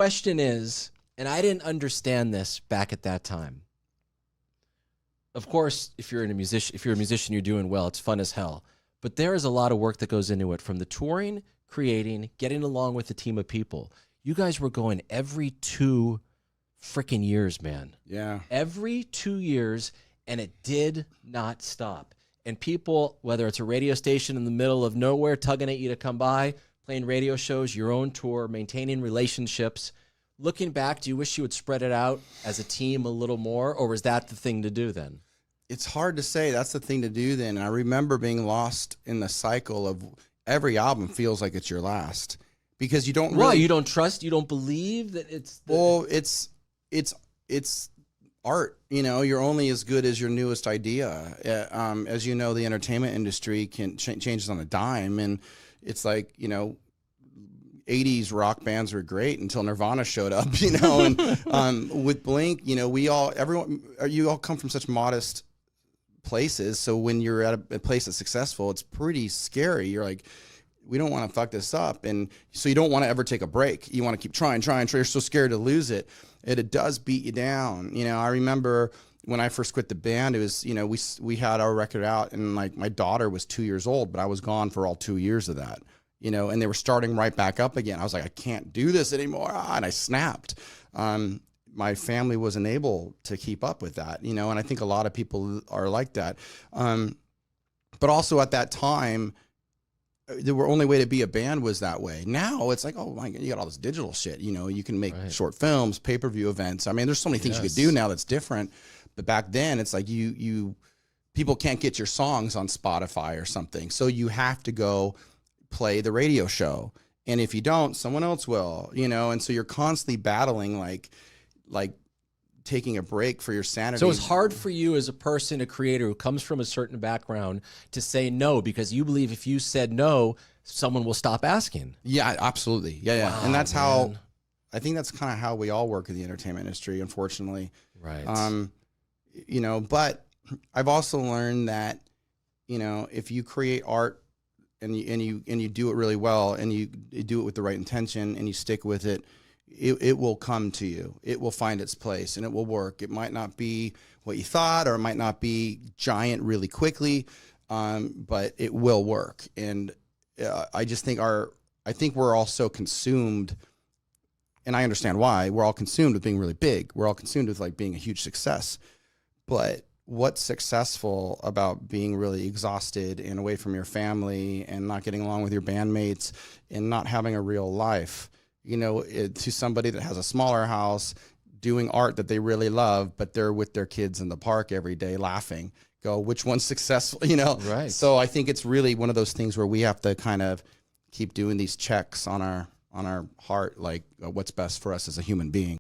Question is, and I didn't understand this back at that time. Of course, if you're a musician, you're doing well. It's fun as hell. But there is a lot of work that goes into it, from the touring, creating, getting along with a team of people. You guys were going every 2 freaking years, man. Yeah. Every 2 years, and it did not stop. And people, whether it's a radio station in the middle of nowhere tugging at you to come by, playing radio shows, your own tour, maintaining relationships. Looking back, do you wish you would spread it out as a team a little more, or was that the thing to do then? It's hard to say. That's the thing to do then. And I remember being lost in the cycle of every album feels like it's your last, because you don't really... Well, you don't trust, you don't believe that it's... Well, it's art. You know, you're only as good as your newest idea. As you know, the entertainment industry can changes on a dime, and it's like, you know, 80's rock bands were great until Nirvana showed up, you know, and with Blink, you know, you all come from such modest places. So when you're at a place that's successful, it's pretty scary. You're like, we don't want to fuck this up. And so you don't want to ever take a break. You want to keep trying. You're so scared to lose it. And it does beat you down. You know, I remember when I first quit the band, it was, you know, we had our record out, and like my daughter was 2 years old, but I was gone for all 2 years of that. You know, and they were starting right back up again. I was like, I can't do this anymore. And I snapped. My family wasn't able to keep up with that, you know, and I think a lot of people are like that. But also at that time, the only way to be a band was that way. Now it's like, oh my God, you got all this digital shit. You know, you can make short films, pay-per-view events. I mean, there's so many things you could do now that's different. But back then, it's like people can't get your songs on Spotify or something. So you have to go play the radio show, and if you don't, someone else will, you know, and so you're constantly battling, like taking a break for your sanity. So it's hard for you as a person, a creator who comes from a certain background, to say no, because you believe if you said no, someone will stop asking. Yeah, absolutely. Yeah. Wow, And that's man. how, I think that's kind of how we all work in the entertainment industry, unfortunately. Right. You know, but I've also learned that, you know, if you create art and you do it really well, and you do it with the right intention, and you stick with it, it will come to you. It will find its place, and it will work. It might not be what you thought, or it might not be giant really quickly, but it will work. And I just think we're all so consumed, and I understand why. We're all consumed with being really big. We're all consumed with like being a huge success. But what's successful about being really exhausted and away from your family, and not getting along with your bandmates, and not having a real life? You know, to somebody that has a smaller house, doing art that they really love, but they're with their kids in the park every day laughing. Go, which one's successful? You know? Right. So I think it's really one of those things where we have to kind of keep doing these checks on our heart, like what's best for us as a human being.